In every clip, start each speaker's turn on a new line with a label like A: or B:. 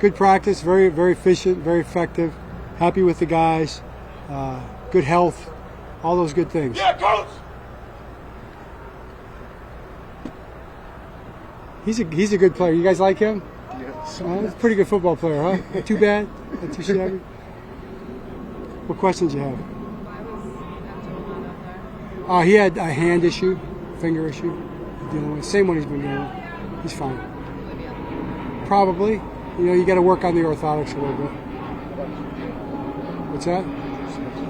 A: Good practice, very, very efficient, very effective. Happy with the guys. Good health, all those good things.
B: Yeah, coach.
A: He's a good player. You guys like him?
B: Yes.
A: He's a pretty good football player, huh? Not too bad, not too shabby. What questions you have?
C: Why was Abdul not out there?
A: He had a hand issue, finger issue, dealing with. Same one he's been dealing with. He's fine.
C: Will he be on the
A: Probably. You know, you got to work on the orthotics a little bit. What's that?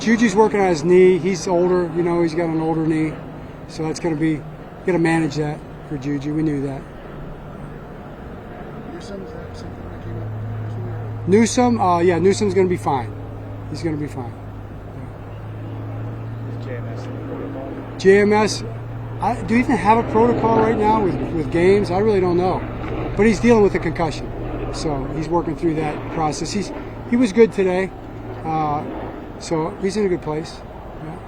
A: Juju's working on his knee. He's older. You know, he's got an older knee, so that's going to be. Got to manage that for Juju. We knew that. Newsome, yeah, Newsome's going to be fine. He's going to be fine. Yeah. JMS, do you even have a protocol right now with games? I really don't know. But he's dealing with a concussion, so he's working through that process. He was good today, so he's in a good place. Yeah.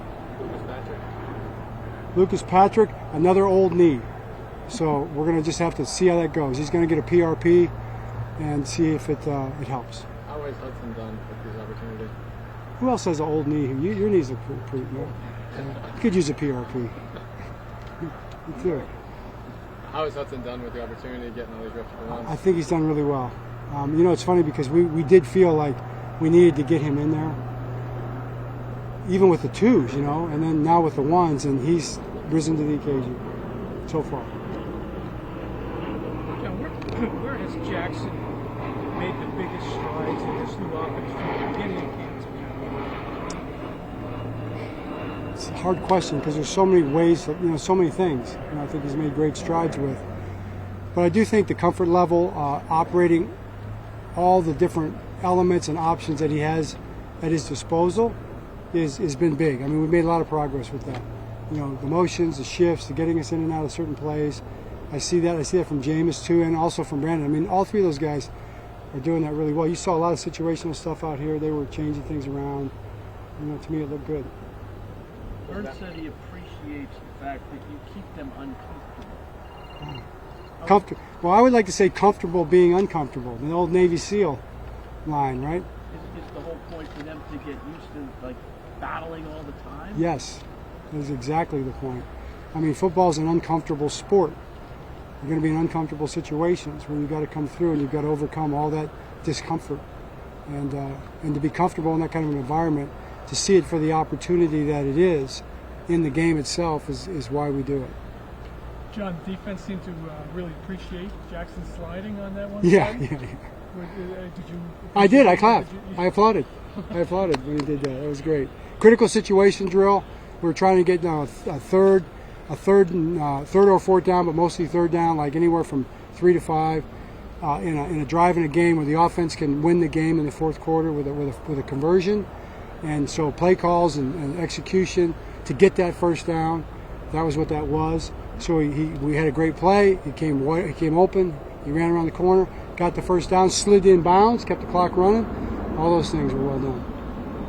A: Lucas Patrick, another old knee. So we're going to just have to see how that goes. He's going to get a PRP and see if it helps.
D: How is Hudson done with his opportunity?
A: Who else has an old knee? Your knees look pretty good. You could use a PRP. You too.
D: How is Hudson done with the opportunity, getting all these reps at once?
A: I think he's done really well. You know, it's funny because we did feel like we needed to get him in there, even with the twos, you know, and then now with the ones, and he's risen to the occasion so far.
E: Where has Jaxson made the biggest strides in this new offense from the beginning of camp?
A: It's a hard question because there's so many ways, you know, so many things. You know, I think he's made great strides with. But I do think the comfort level, operating all the different elements and options that he has at his disposal, has been big. I mean, we've made a lot of progress with that. You know, the motions, the shifts, the getting us in and out of certain plays. I see that from Jameis too, and also from Brandon. I mean, all three of those guys are doing that really well. You saw a lot of situational stuff out here. They were changing things around. You know, to me, it looked good.
F: Burns said he appreciates the fact that you keep them uncomfortable.
A: Comfortable. Well, I would like to say comfortable being uncomfortable. The old Navy SEAL line, right?
F: Is the whole point for them to get used to like battling all the time?
A: Yes, that is exactly the point. I mean, football is an uncomfortable sport. You're going to be in uncomfortable situations where you've got to come through and you've got to overcome all that discomfort. And to be comfortable in that kind of an environment, to see it for the opportunity that it is in the game itself is why we do it.
E: John, defense seemed to really appreciate Jaxson sliding on that one.
A: Yeah.
E: Did you?
A: I did. I clapped. I applauded. I applauded when he did that. That was great. Critical situation drill. We're trying to get a third or fourth down, but mostly third down, like anywhere from 3 to 5, in a drive in a game where the offense can win the game in the fourth quarter with a conversion, and so play calls and execution to get that first down. That was what that was. So we had a great play. He came open. He ran around the corner, got the first down, slid in bounds, kept the clock running. All those things were well done.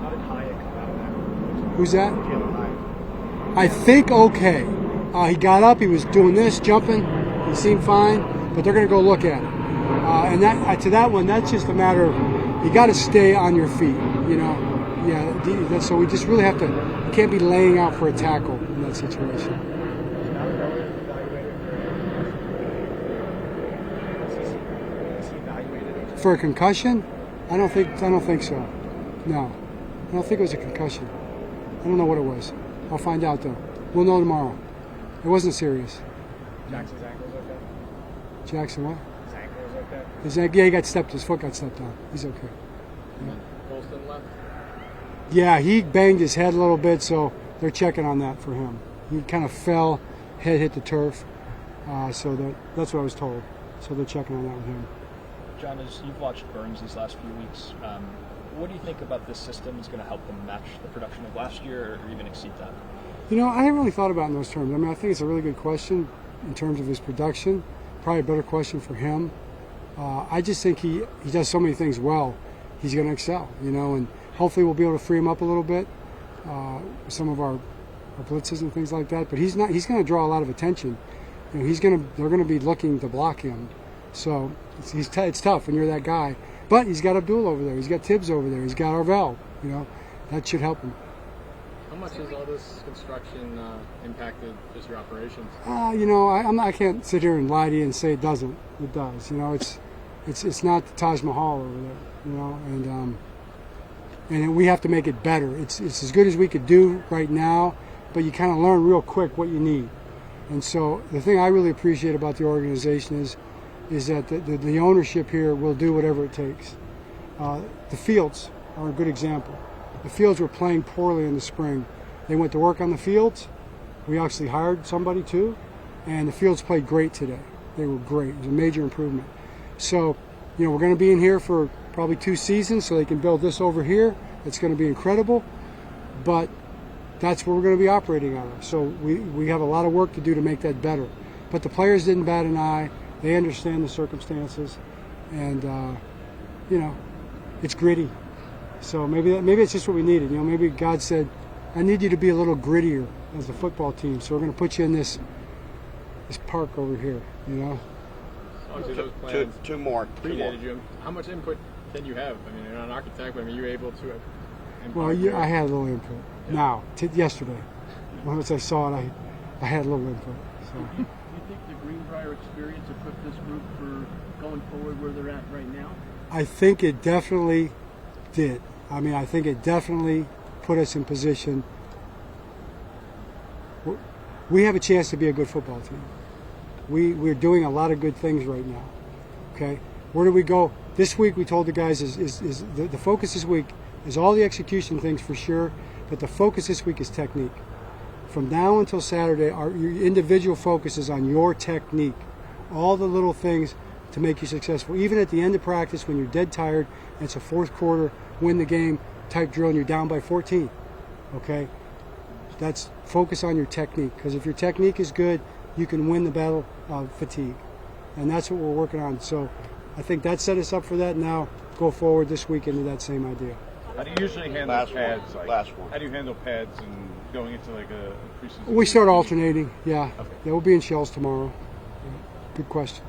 B: How did Hyatt come out of that?
A: Who's that?
B: Jalen Hyatt.
A: I think okay. He got up. He was doing this, jumping. He seemed fine, but they're going to go look at it. And that to that one, that's just a matter of you got to stay on your feet. You know, yeah. So we just really have to. You can't be laying out for a tackle in that situation. For a concussion? I don't think so. No, I don't think it was a concussion. I don't know what it was. I'll find out though. We'll know tomorrow. It wasn't serious.
B: Jackson's ankle's okay?
A: Jaxson what?
B: His ankle is okay?
A: His yeah, he got stepped. His foot got stepped on. He's okay. Yeah.
D: Colston left?
A: Yeah, he banged his head a little bit, so they're checking on that for him. He kind of fell, head hit the turf, so that's what I was told. So they're checking on that with him.
G: John, as you've watched Burns these last few weeks, what do you think about this system is going to help them match the production of last year or even exceed that?
A: You know, I haven't really thought about it in those terms. I mean, I think it's a really good question in terms of his production. Probably a better question for him. I just think he does so many things well. He's going to excel, you know, and hopefully we'll be able to free him up a little bit with some of our blitzes and things like that. But he's going to draw a lot of attention. You know, they're going to be looking to block him. So it's tough when you're that guy. But he's got Abdul over there. He's got Tibbs over there. He's got Arvell. That should help him.
D: How much has all this construction impacted just your operations?
A: I can't sit here and lie to you and say it doesn't. It does. It's not the Taj Mahal over there. And we have to make it better. It's as good as we could do right now, but you kind of learn real quick what you need. And so the thing I really appreciate about the organization is that the ownership here will do whatever it takes. The fields are a good example. The fields were playing poorly in the spring. They went to work on the fields. We actually hired somebody too, and the fields played great today. They were great. It was a major improvement. So, we're going to be in here for probably 2 seasons, so they can build this over here. It's going to be incredible, but that's what we're going to be operating on. So we have a lot of work to do to make that better. But the players didn't bat an eye. They understand the circumstances, and it's gritty. So maybe it's just what we needed. Maybe God said, I need you to be a little grittier as a football team. So we're going to put you in this park over here.
D: Obviously, those plans
H: two more.
D: predated you. How much input can you have? I mean, you're not an architect, but you able to have input?
A: Well, I had a little input.
D: Yeah.
A: Now, yesterday, once I saw it, I had a little input. So.
F: You think the Greenbrier experience equipped this group for going forward where they're at right now?
A: I think it definitely did. I think it definitely put us in position. We have a chance to be a good football team. We're doing a lot of good things right now. Okay, where do we go? This week we told the guys is the focus this week is all the execution things for sure, but the focus this week is technique. From now until Saturday, your individual focus is on your technique. All the little things to make you successful. Even at the end of practice when you're dead tired, and it's a fourth quarter, win the game type drill and you're down by 14. Okay? That's focus on your technique, because if your technique is good, you can win the battle of fatigue. And that's what we're working on. So I think that set us up for that. Now go forward this week into that same idea.
I: How do you usually handle pads?
H: Last one.
I: How do you handle pads and going into like a preseason?
A: We start alternating, yeah.
I: Okay.
A: Yeah, we'll be in shells tomorrow. Good question.